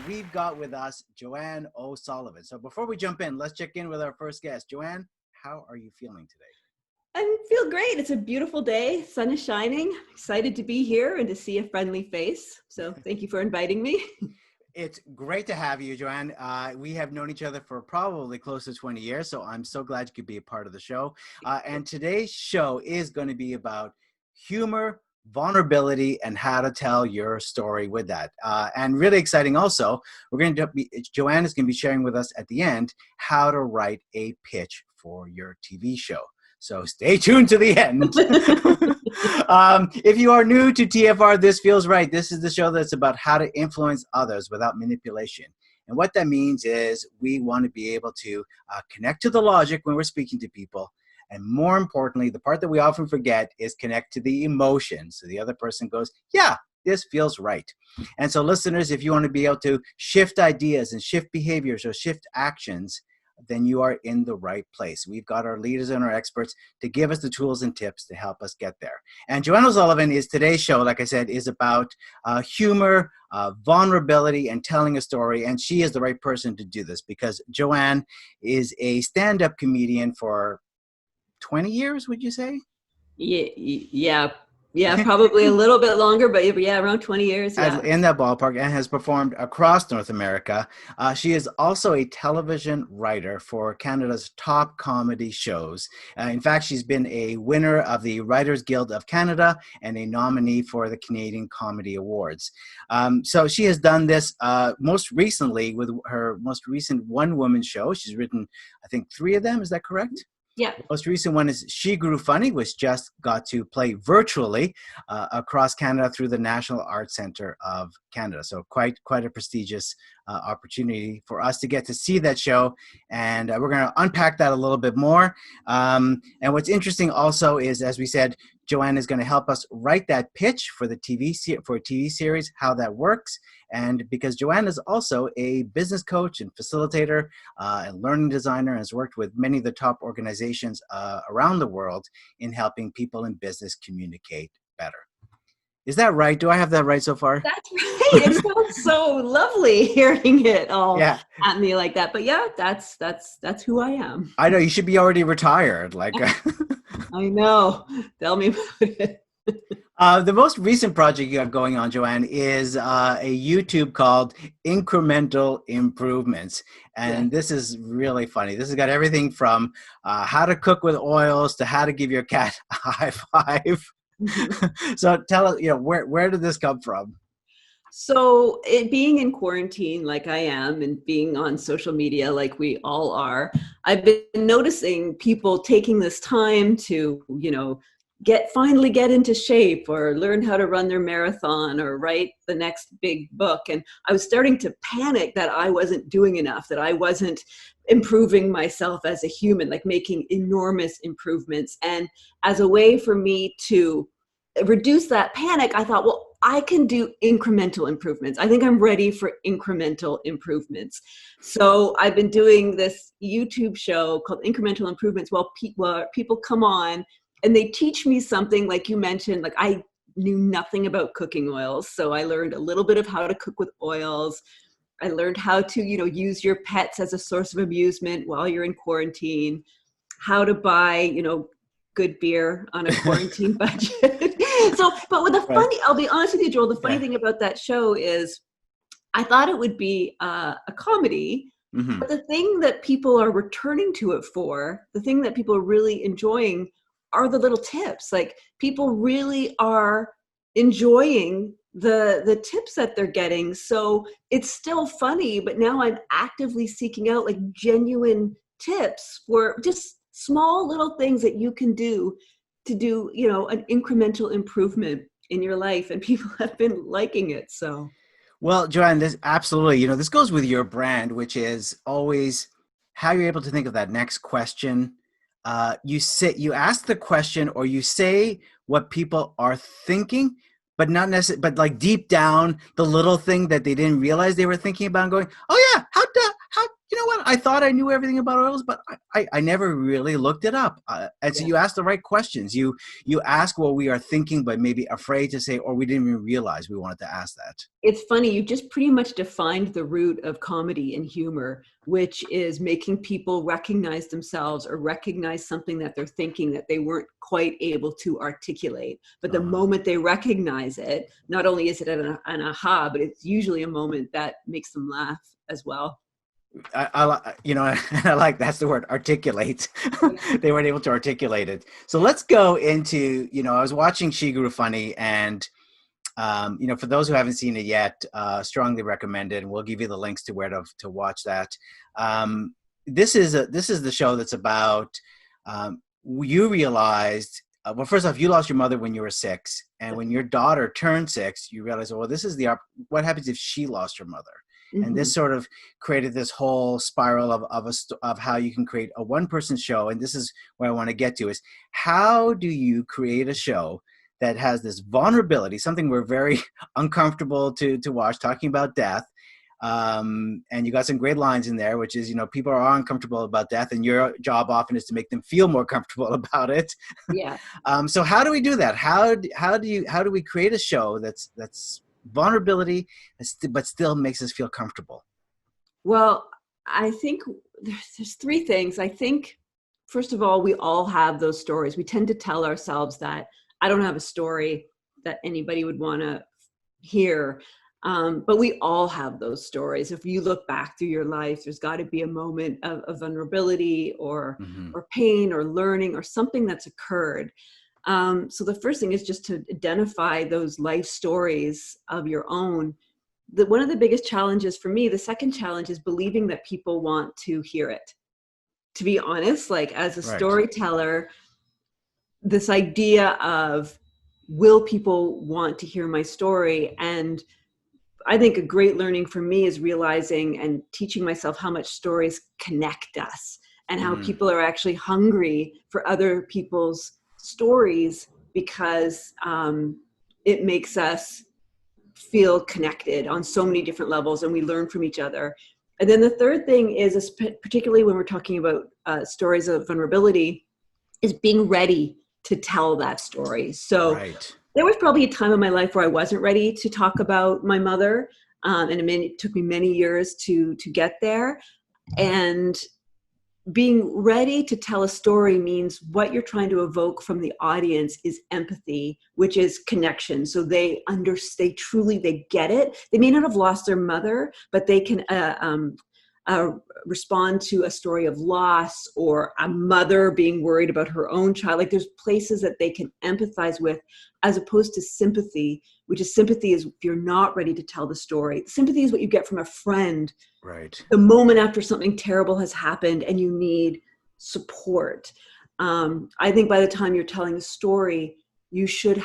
we've got with us Joanne O'Sullivan. So before we jump in, let's check in with our first guest. Joanne, how are you feeling today? I feel great. It's a beautiful day. Sun is shining. Excited to be here and to see a friendly face. So thank you for inviting me. It's great to have you, Joanne. We have known each other for probably close to 20 years, so I'm so glad you could be a part of the show. And today's show is going to be about humor, vulnerability, and how to tell your story with that. And really exciting also, Joanne is going to be sharing with us at the end how to write a pitch for your TV show. So stay tuned to the end. If you are new to TFR, This Feels Right. This is the show that's about how to influence others without manipulation. And what that means is we want to be able to connect to the logic when we're speaking to people. And more importantly, the part that we often forget is connect to the emotion. So the other person goes, yeah, this feels right. And so listeners, if you want to be able to shift ideas and shift behaviors or shift actions, then you are in the right place. We've got our leaders and our experts to give us the tools and tips to help us get there. And Joanne O'Sullivan is today's show, like I said, is about humor, vulnerability, and telling a story. And she is the right person to do this because Joanne is a stand-up comedian for 20 years, would you say? Yeah, probably a little bit longer, but yeah, around 20 years. Yeah. In that ballpark, and has performed across North America. She is also a television writer for Canada's top comedy shows. In fact, she's been a winner of the Writers Guild of Canada and a nominee for the Canadian Comedy Awards. So she has done this most recently with her most recent one-woman show. She's written, I think, 3 of them. Is that correct? Yeah. The most recent one is She Grew Funny, which just got to play virtually across Canada through the National Arts Centre of Canada. So quite a prestigious opportunity for us to get to see that show. And we're going to unpack that a little bit more. And what's interesting also is, as we said, Joanne is going to help us write that pitch for the TV series, how that works. And because Joanne is also a business coach and facilitator and learning designer, and has worked with many of the top organizations around the world in helping people in business communicate better. Is that right? Do I have that right so far? That's right. It sounds so lovely hearing it all at me like that. But yeah, that's who I am. I know you should be already retired. I know. Tell me about it. The most recent project you have going on, Joanne, is a YouTube called Incremental Improvements. And This is really funny. This has got everything from how to cook with oils to how to give your cat a high five. So tell us, where did this come from? So being in quarantine like I am and being on social media like we all are, I've been noticing people taking this time to, finally get into shape or learn how to run their marathon or write the next big book. And I was starting to panic that I wasn't doing enough, that I wasn't improving myself as a human, like making enormous improvements. And as a way for me to reduce that panic, I thought, well, I can do incremental improvements. I think I'm ready for incremental improvements. So I've been doing this YouTube show called Incremental Improvements. Well, people come on and they teach me something, like you mentioned, like I knew nothing about cooking oils. So I learned a little bit of how to cook with oils. I learned how to, use your pets as a source of amusement while you're in quarantine, how to buy, good beer on a quarantine budget. So, but with the funny, I'll be honest with you, Joel, the funny thing about that show is I thought it would be a comedy, but the thing that people are returning to it for, the thing that people are really enjoying are the little tips. Like people really are enjoying the tips that they're getting. So it's still funny, but now I'm actively seeking out like genuine tips for just small little things that you can do to do, an incremental improvement in your life. And people have been liking it. So. Well, Joanne, this absolutely, this goes with your brand, which is always how you're able to think of that next question. You ask the question or you say what people are thinking, but not necessarily, but like deep down, the little thing that they didn't realize they were thinking about and going, oh yeah, know what? I thought I knew everything about oils, but I never really looked it up. And so you ask the right questions. You ask what we are thinking, but maybe afraid to say, or we didn't even realize we wanted to ask that. It's funny, you just pretty much defined the root of comedy and humor, which is making people recognize themselves or recognize something that they're thinking that they weren't quite able to articulate. But the moment they recognize it, not only is it an aha, but it's usually a moment that makes them laugh as well. I like, that's the word, articulate. They weren't able to articulate it. So let's go into, I was watching She Grew Funny, and for those who haven't seen it yet, strongly recommend it, and we'll give you the links to where to watch that. This is the show that's about, you realized, well, first off, you lost your mother when you were 6, and when your daughter turned 6, you realized, well, this is what happens if she lost her mother. Mm-hmm. And this sort of created this whole spiral of how you can create a one-person show. And this is what I want to get to, is how do you create a show that has this vulnerability, something we're very uncomfortable to watch, talking about death. And you got some great lines in there, which is, people are uncomfortable about death, and your job often is to make them feel more comfortable about it. Yeah. So how do we do that? How do we create a show that's vulnerability, but still makes us feel comfortable? Well, I think there's 3 things. I think, first of all, we all have those stories. We tend to tell ourselves that I don't have a story that anybody would want to hear. But we all have those stories. If you look back through your life, there's got to be a moment of vulnerability or pain or learning or something that's occurred. So the first thing is just to identify those life stories of your own. One of the biggest challenges for me, the second challenge, is believing that people want to hear it. To be honest, like as a storyteller, this idea of, will people want to hear my story? And I think a great learning for me is realizing and teaching myself how much stories connect us, and how people are actually hungry for other people's stories, because it makes us feel connected on so many different levels, and we learn from each other. And then the third thing is, particularly when we're talking about stories of vulnerability, is being ready to tell that story. So there was probably a time in my life where I wasn't ready to talk about my mother. And it took me many years to get there. And being ready to tell a story means what you're trying to evoke from the audience is empathy, which is connection. So they get it. They may not have lost their mother, but they can respond to a story of loss, or a mother being worried about her own child. Like, there's places that they can empathize with, as opposed to sympathy, which is if you're not ready to tell the story. Sympathy is what you get from a friend. Right. The moment after something terrible has happened and you need support. I think by the time you're telling a story, you should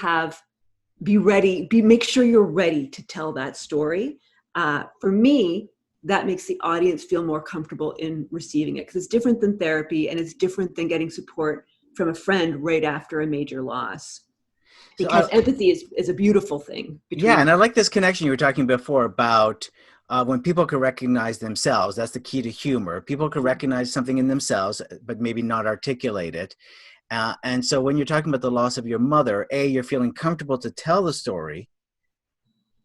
make sure you're ready to tell that story. For me, that makes the audience feel more comfortable in receiving it, because it's different than therapy, and it's different than getting support from a friend right after a major loss. Because empathy is a beautiful thing. And I like this connection you were talking before about when people can recognize themselves. That's the key to humor. People can recognize something in themselves, but maybe not articulate it. And so when you're talking about the loss of your mother, you're feeling comfortable to tell the story.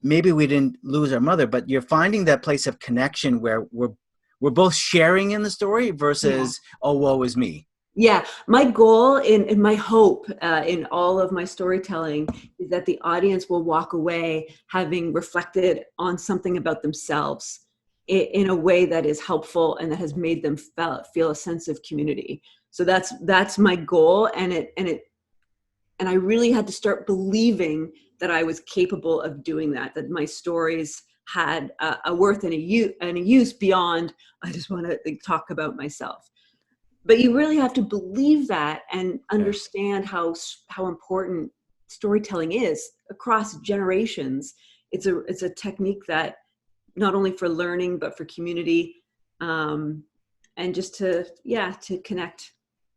Maybe we didn't lose our mother, but you're finding that place of connection where we're both sharing in the story versus, oh, woe is me. Yeah, my goal and my hope in all of my storytelling is that the audience will walk away having reflected on something about themselves in a way that is helpful and that has made them feel a sense of community. So that's my goal, and I really had to start believing that I was capable of doing that my stories had a worth and a use beyond, I just want to talk about myself. But you really have to believe that and understand how important storytelling is across generations. It's a technique that not only for learning, but for community, and just to connect.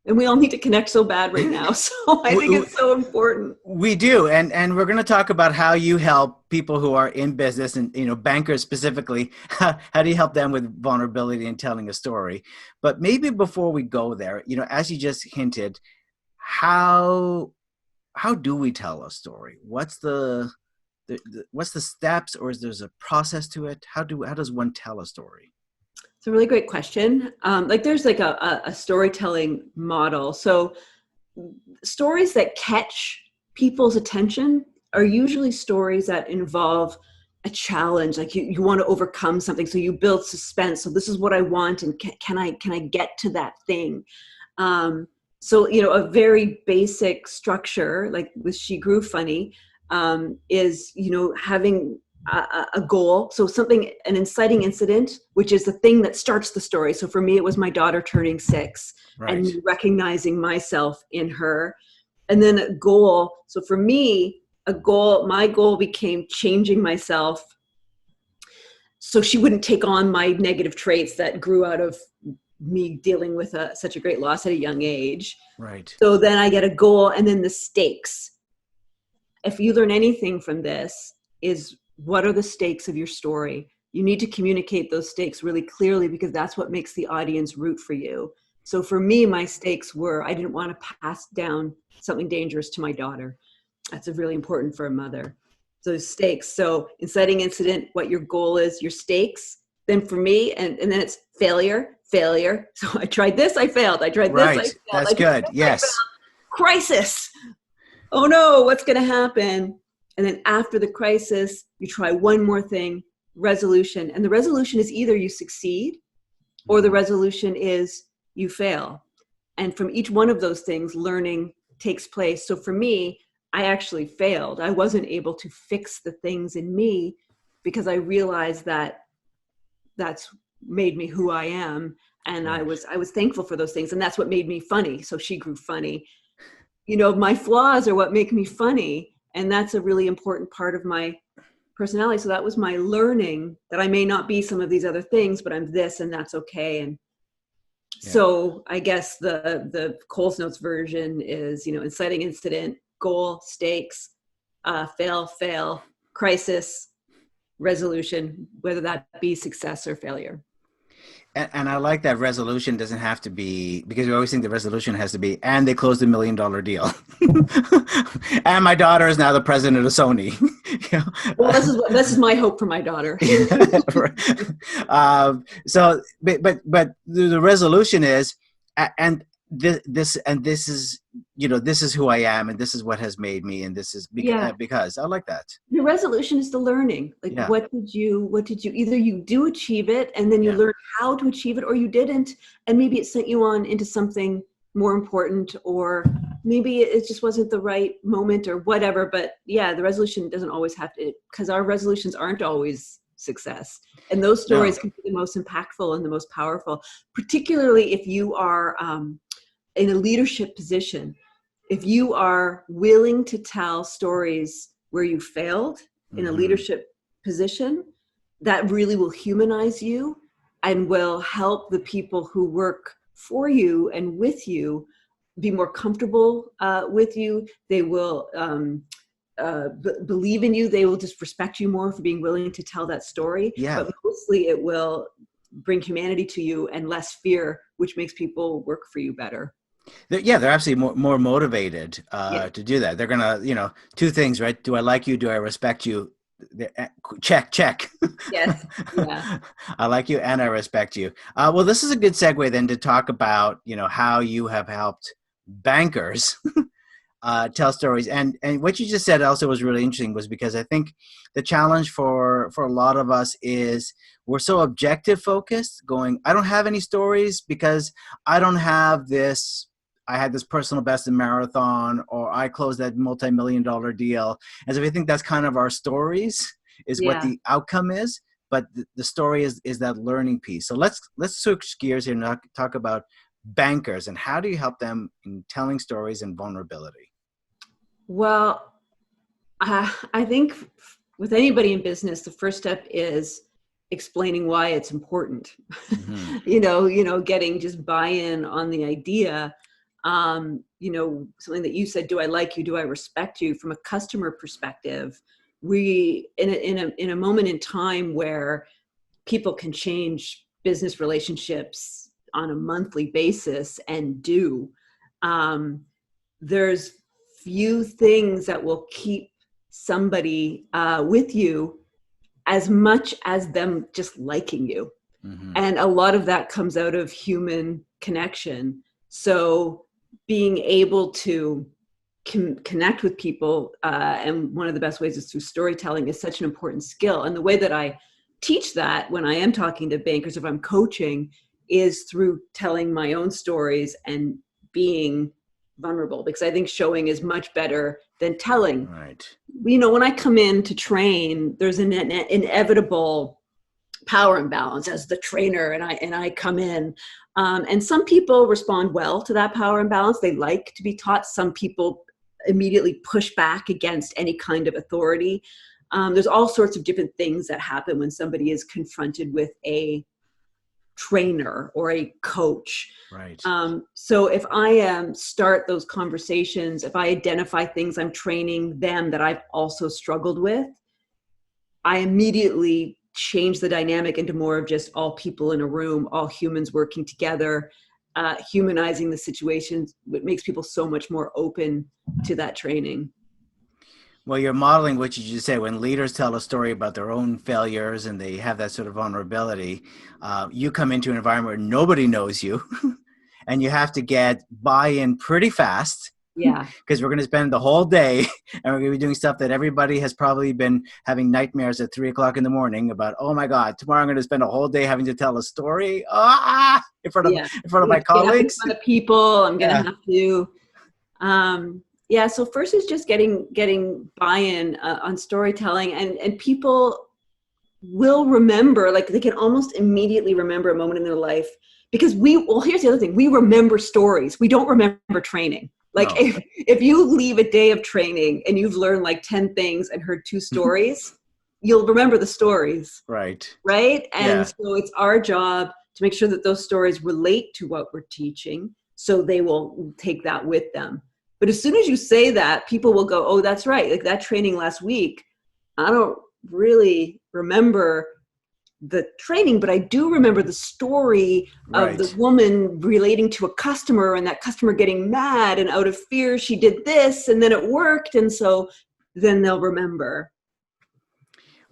And we all need to connect so bad right now. So I think it's so important. We do. And we're going to talk about how you help people who are in business and, bankers specifically. How do you help them with vulnerability and telling a story? But maybe before we go there, as you just hinted, how do we tell a story? What's the steps, or is there a process to it? How does one tell a story? It's a really great question. There's like a storytelling model. So stories that catch people's attention are usually stories that involve a challenge. Like you want to overcome something. So you build suspense. So this is what I want. And can I get to that thing? So, a very basic structure, like with She Grew Funny, is, having a goal. So an inciting incident, which is the thing that starts the story. So for me, it was my daughter turning 6 and recognizing myself in her. And then a goal. So for me, my goal became changing myself so she wouldn't take on my negative traits that grew out of me dealing with such a great loss at a young age. Right. So then I get a goal, and then the stakes. If you learn anything from this, is what are the stakes of your story? You need to communicate those stakes really clearly, because that's what makes the audience root for you. So for me, my stakes were, I didn't want to pass down something dangerous to my daughter. That's really important for a mother. So stakes. So inciting incident, what your goal is, your stakes. Then for me, and then it's failure. So I tried this, I failed. I tried this, I failed. That's good. Yes. Crisis. Oh no, what's going to happen? And then after the crisis, you try one more thing, resolution. And the resolution is either you succeed or the resolution is you fail. And from each one of those things, learning takes place. So for me, I actually failed. I wasn't able to fix the things in me because I realized that that's made me who I am. And I was thankful for those things. And that's what made me funny. So She Grew Funny. My flaws are what make me funny. And that's a really important part of my personality. So that was my learning, that I may not be some of these other things, but I'm this, and that's okay. And so I guess the Coles Notes version is, inciting incident, goal, stakes, fail, crisis, resolution, whether that be success or failure. And I like that resolution doesn't have to be, because we always think the resolution has to be, and they closed $1 million deal. And my daughter is now the president of Sony. Well, this is my hope for my daughter. So, but the resolution is, and this is, this is who I am, and this is what has made me, and this is because I like that. The resolution is the learning. What did you either you do achieve it, and then you learn how to achieve it, or you didn't, and maybe it sent you on into something more important, or maybe it just wasn't the right moment or whatever. But the resolution doesn't always have to, because our resolutions aren't always success. And those stories can be the most impactful and the most powerful, particularly if you are in a leadership position. If you are willing to tell stories where you failed in a leadership position, that really will humanize you and will help the people who work for you and with you be more comfortable with you. They will believe in you. They will just respect you more for being willing to tell that story. Yeah. But mostly it will bring humanity to you and less fear, which makes people work for you better. They're absolutely more motivated to do that. They're gonna, two things, right? Do I like you? Do I respect you? Check. Yes. Yeah. I like you and I respect you. Well, this is a good segue then to talk about, how you have helped bankers tell stories. And what you just said also was really interesting, was because I think the challenge for a lot of us is we're so objective focused, going, I don't have any stories because I don't have this. I had this personal best in marathon, or I closed that multi-million-dollar deal. And so we think that's kind of our stories, is what the outcome is. But the story is that learning piece. So let's switch gears here and talk about bankers and how do you help them in telling stories and vulnerability? Well, I think with anybody in business, the first step is explaining why it's important. Mm-hmm. Getting just buy-in on the idea. Something that you said, do I like you? Do I respect you? From a customer perspective, we, in a moment in time where people can change business relationships on a monthly basis and there's few things that will keep somebody with you as much as them just liking you. Mm-hmm. And a lot of that comes out of human connection. So being able to connect with people, and one of the best ways is through storytelling, is such an important skill. And the way that I teach that when I am talking to bankers, if I'm coaching, is through telling my own stories and being vulnerable, because I think showing is much better than telling. Right. When I come in to train, there's an inevitable power imbalance as the trainer, and I come in, and some people respond well to that power imbalance. They like to be taught. Some people immediately push back against any kind of authority. There's all sorts of different things that happen when somebody is confronted with a trainer or a coach. Right. So if I start those conversations, if I identify things I'm training them that I've also struggled with, I immediately change the dynamic into more of just all people in a room, all humans working together, humanizing the situations. It makes people so much more open to that training. Well, you're modeling what you just said. When leaders tell a story about their own failures and they have that sort of vulnerability, you come into an environment where nobody knows you and you have to get buy-in pretty fast. Yeah. Because we're going to spend the whole day and we're going to be doing stuff that everybody has probably been having nightmares at 3:00 in the morning about. Oh my God, tomorrow I'm going to spend a whole day having to tell a story in front of my colleagues. In front of people, I'm going to have to. So first is just getting buy-in on storytelling, and people will remember, like they can almost immediately remember a moment in their life, because here's the other thing, we remember stories. We don't remember training. Like no. if you leave a day of training and you've learned like 10 things and heard 2 stories, you'll remember the stories. Right. Right. And so it's our job to make sure that those stories relate to what we're teaching, so they will take that with them. But as soon as you say that, people will go, oh, that's right. Like that training last week, I don't really remember the training, but I do remember the story of the woman relating to a customer, and that customer getting mad, and out of fear, she did this, and then it worked. And so then they'll remember.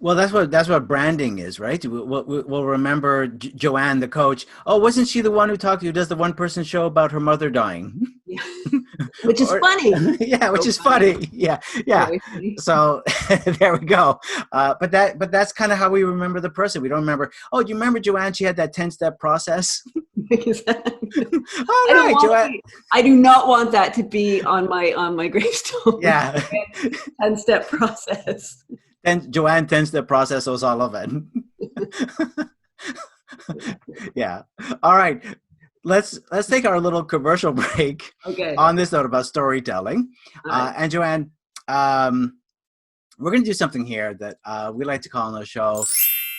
Well, that's what branding is, right? We'll remember Joanne, the coach. Oh, wasn't she the one who does the one-person show about her mother dying? Yeah. Which is funny. Yeah, which is funny. Yeah. So there we go. But that's kind of how we remember the person. We don't remember. Oh, do you remember Joanne? She had that 10-step process. Exactly. All right, Joanne. I do not want that to be on my gravestone. Yeah. 10-step process. And Joanne 10-step process O'Sullivan. Yeah. All right. Let's take our little commercial break. Okay. On this note about storytelling. Right. And Joanne, we're going to do something here that we like to call on the show,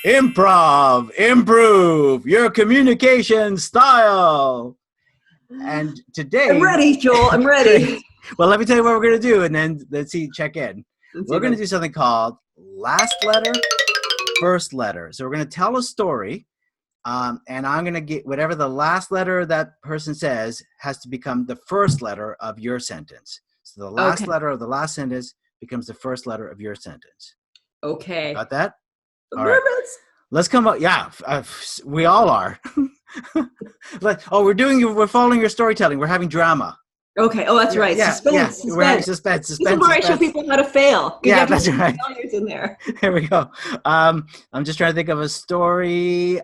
improv, improve your communication style. And today, I'm ready, Joel. I'm ready. Well, let me tell you what we're going to do, and then let's check in. We're going to do something called last letter, first letter. So we're going to tell a story, and I'm going to get whatever the last letter that person says has to become the first letter of your sentence. So the last letter of the last sentence becomes the first letter of your sentence. Okay. Got that? I'm nervous. Right. Let's come up. Yeah, we all are. We're following your storytelling. We're having drama. Okay. Oh, that's right. Yeah, suspense. We're having suspense. This is where I show people how to fail. Yeah, that's right. Failures in there. There we go. I'm just trying to think of a story.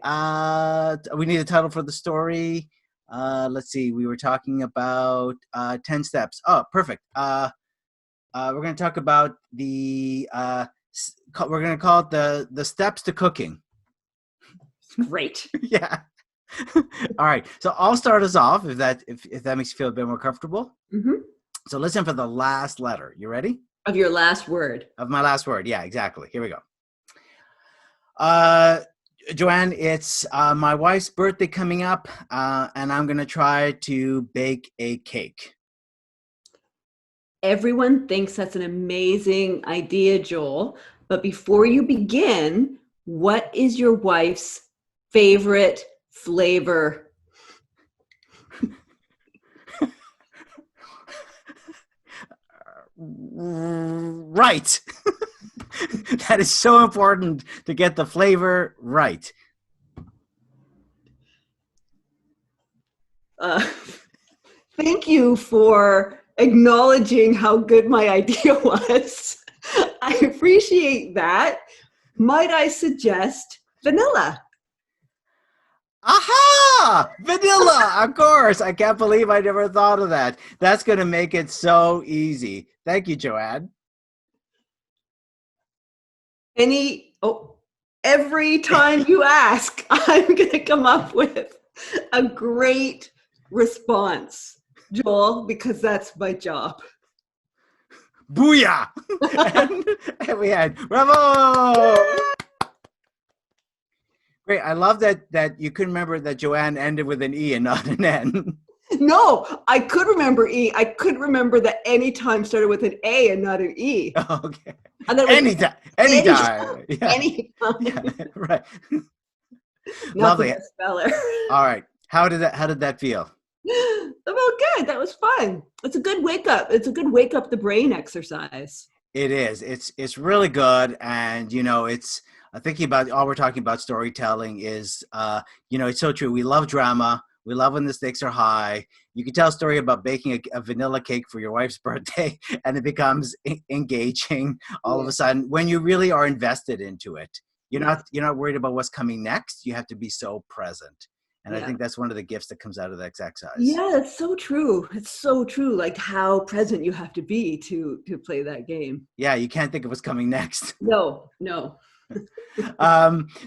We need a title for the story. Let's see. We were talking about 10 steps. Oh, perfect. We're going to talk about the. We're going to call it the steps to cooking. Great. Yeah. All right. So I'll start us off if that makes you feel a bit more comfortable. Mm-hmm. So listen for the last letter. You ready? Of your last word. Of my last word. Yeah, exactly. Here we go. Joanne, it's my wife's birthday coming up, and I'm going to try to bake a cake. Everyone thinks that's an amazing idea, Joel. But before you begin, what is your wife's favorite flavor? Right. That is so important to get the flavor right. Thank you for acknowledging how good my idea was. I appreciate that. Might I suggest vanilla? Aha! Vanilla, of course. I can't believe I never thought of that. That's going to make it so easy. Thank you, Joanne. Every time you ask, I'm going to come up with a great response, Joel, because that's my job. Booyah! and we had bravo! Great. I love that you couldn't remember that Joanne ended with an E and not an N. No, I could remember E. I could remember that any time started with an A and not an E. Okay. And then Anytime. Yeah. Anytime. Yeah, right. Not Lovely. the best speller. All right. How did that feel? That felt good. That was fun. It's a good wake up. It's a good wake up the brain exercise. It is. It's really good, and it's thinking about all we're talking about storytelling is it's so true. We love drama. We love when the stakes are high. You can tell a story about baking a vanilla cake for your wife's birthday, and it becomes engaging all of a sudden when you really are invested into it. You're not worried about what's coming next. You have to be so present. And I think that's one of the gifts that comes out of the exercise. Yeah, it's so true. It's so true. Like how present you have to be to play that game. Yeah, you can't think of what's coming next. No.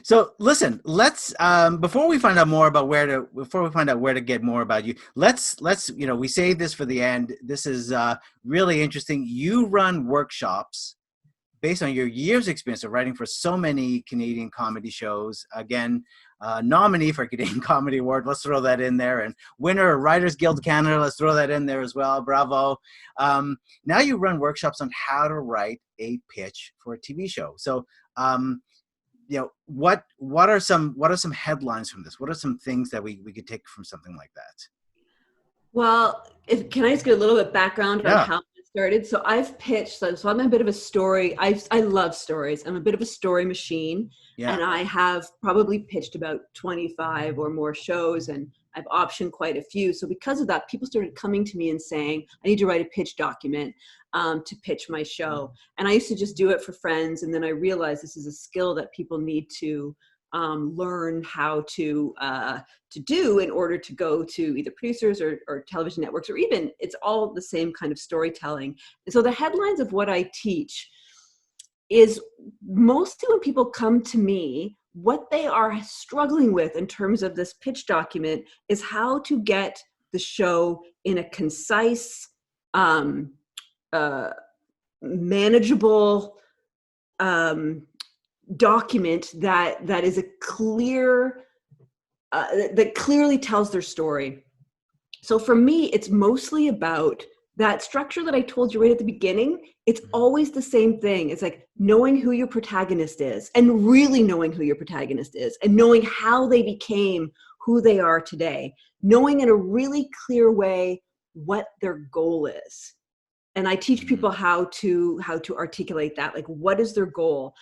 So listen, let's before we find out where to get more about you, let's we save this for the end. This is really interesting. You run workshops based on your years experience of writing for so many Canadian comedy shows. Again, nominee for Canadian Comedy Award. Let's throw that in there. And winner of Writers Guild Canada. Let's throw that in there as well. Bravo. Now you run workshops on how to write a pitch for a TV show. So, what are some headlines from this? What are some things that we could take from something like that? Well, can I just get a little bit background on how it started? So I've pitched, so I'm a bit of a story. I love stories. I'm a bit of a story machine. Yeah. And I have probably pitched about 25 or more shows, and I've optioned quite a few. So because of that, people started coming to me and saying, I need to write a pitch document to pitch my show. And I used to just do it for friends. And then I realized this is a skill that people need to learn how to do in order to go to either producers or television networks, or even it's all the same kind of storytelling. And so the headlines of what I teach is mostly when people come to me, what they are struggling with in terms of this pitch document is how to get the show in a concise, manageable document that is a clear, that clearly tells their story. So for me, it's mostly about that structure that I told you right at the beginning. It's always the same thing. It's like knowing who your protagonist is, and really knowing who your protagonist is, and knowing how they became who they are today, knowing in a really clear way what their goal is. And I teach people how to articulate that, like what is their goal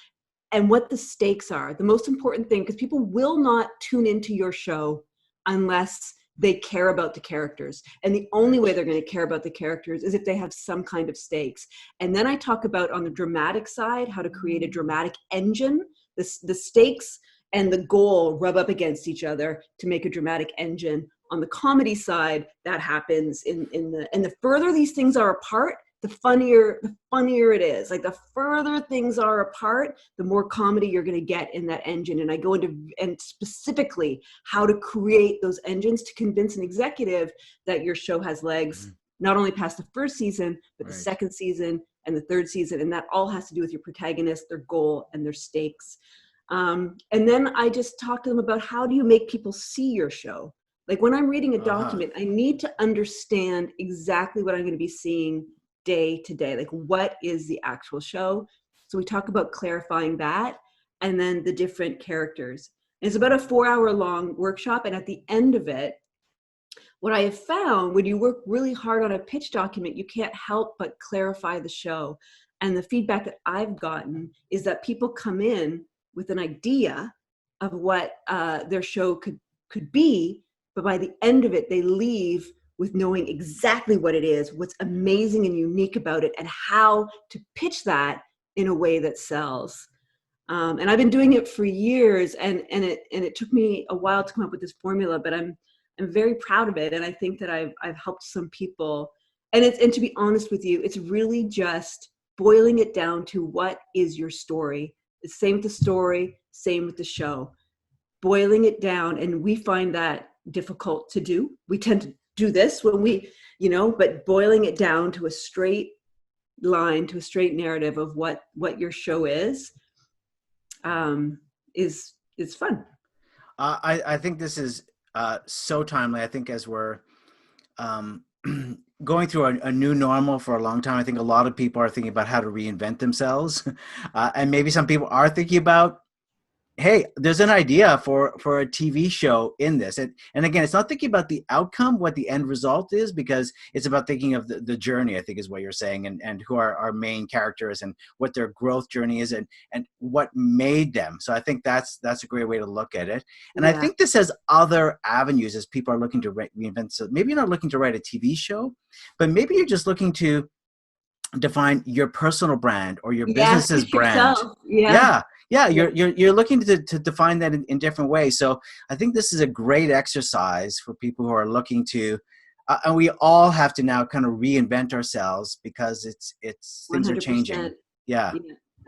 and what the stakes are. The most important thing, because people will not tune into your show unless they care about the characters. And the only way they're going to care about the characters is if they have some kind of stakes. And then I talk about, on the dramatic side, how to create a dramatic engine. The stakes and the goal rub up against each other to make a dramatic engine. On the comedy side, that happens and the further these things are apart, the funnier it is. Like the further things are apart, the more comedy you're going to get in that engine. And I go into, and specifically how to create those engines to convince an executive that your show has legs, not only past the first season, but the second season and the third season. And that all has to do with your protagonist, their goal, and their stakes. And then I just talk to them about how do you make people see your show? Like when I'm reading a document, I need to understand exactly what I'm going to be seeing day to day. Like what is the actual show? So we talk about clarifying that and then the different characters. And it's about a 4-hour long workshop. And at the end of it, what I have found, when you work really hard on a pitch document, you can't help but clarify the show. And the feedback that I've gotten is that people come in with an idea of what their show could be, but by the end of it, they leave with knowing exactly what it is, what's amazing and unique about it, and how to pitch that in a way that sells. And I've been doing it for years, and it took me a while to come up with this formula, but I'm very proud of it, and I think that I've helped some people. And to be honest with you, it's really just boiling it down to what is your story. The same with the story, same with the show. Boiling it down, and we find that difficult to do. We tend to do this when we, but boiling it down to a straight line, to a straight narrative of what your show is fun. I think this is so timely. I think as we're going through a new normal for a long time, I think a lot of people are thinking about how to reinvent themselves. And maybe some people are thinking about, hey, there's an idea for a TV show in this. And again, it's not thinking about the outcome, what the end result is, because it's about thinking of the journey, I think is what you're saying, and who are our main characters and what their growth journey is and what made them. So I think that's a great way to look at it. And I think this has other avenues as people are looking to reinvent. So maybe you're not looking to write a TV show, but maybe you're just looking to define your personal brand or your business's brand. Yeah, you're looking to define that in different ways. So I think this is a great exercise for people who are looking to, and we all have to now kind of reinvent ourselves because it's things 100%. Are changing. Yeah,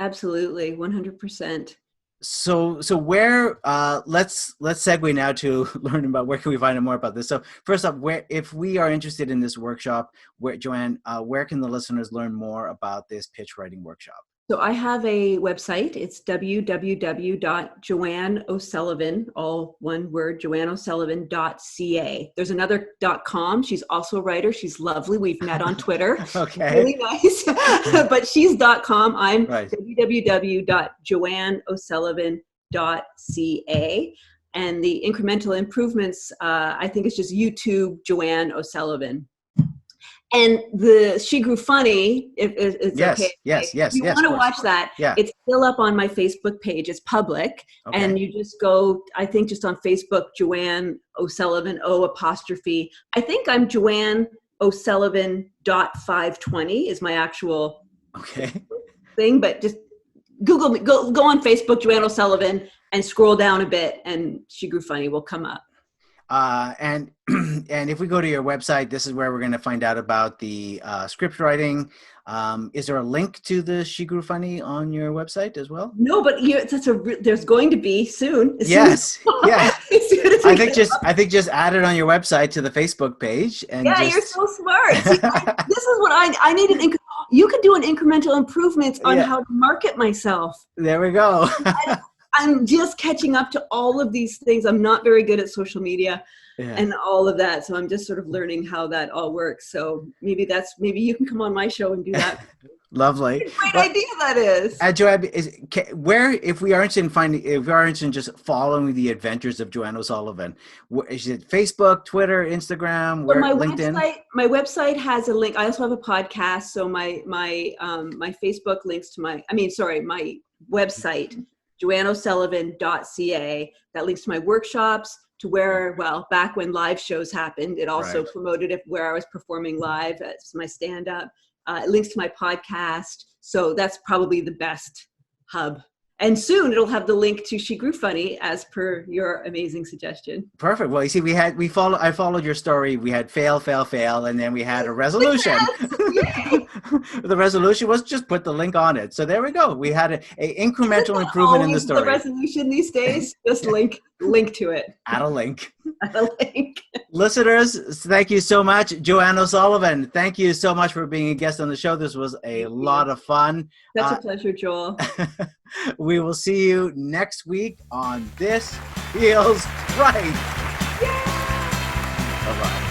absolutely, 100%. So where let's segue now to learn about where can we find out more about this. So first up, where if we are interested in this workshop, Joanne, where can the listeners learn more about this pitch writing workshop? So I have a website. It's www.joanneo'sullivan, all one word, joanneo'sullivan.ca. There's another .com. She's also a writer. She's lovely. We've met on Twitter. Okay. Really nice. But she's .com. I'm www.joanneo'sullivan.ca. And the incremental improvements, I think it's just YouTube Joanne O'Sullivan. And the She Grew Funny, if it's okay. Yes. If you want to watch that, it's still up on my Facebook page. It's public. Okay. And you just go, I think just on Facebook, Joanne O'Sullivan, O''. I think I'm Joanne O'Sullivan.520 is my actual thing. But just Google me, go on Facebook, Joanne O'Sullivan, and scroll down a bit, and She Grew Funny will come up. And if we go to your website, this is where we're going to find out about the script writing. Is there a link to the She Grew Funny on your website as well? No, but there's going to be soon. Yes. I think just add it on your website to the Facebook page. And you're so smart. See, this is what I need you could do an incremental improvements on how to market myself. There we go. I'm just catching up to all of these things. I'm not very good at social media and all of that. So I'm just sort of learning how that all works. So maybe you can come on my show and do that. Lovely. Great idea that is. Joanne, if we are interested in just following the adventures of Joanne O'Sullivan, is it Facebook, Twitter, Instagram, LinkedIn? My website has a link. I also have a podcast. So my Facebook links to my website, joanneo'sullivan.ca. That links to my workshops, to where, back when live shows happened, it also promoted it where I was performing live as my stand-up. It links to my podcast. So that's probably the best hub. And soon it'll have the link to She Grew Funny as per your amazing suggestion. Perfect. Well, you see, I followed your story. We had fail, and then we had a resolution. The resolution was just put the link on it. So there we go. We had an incremental improvement in the story. The resolution these days, just link to it. Add a link. Listeners, thank you so much. Joanne O'Sullivan, thank you so much for being a guest on the show. This was a lot of fun. That's a pleasure, Joel. We will see you next week on This Feels Right. Yay! Bye-bye.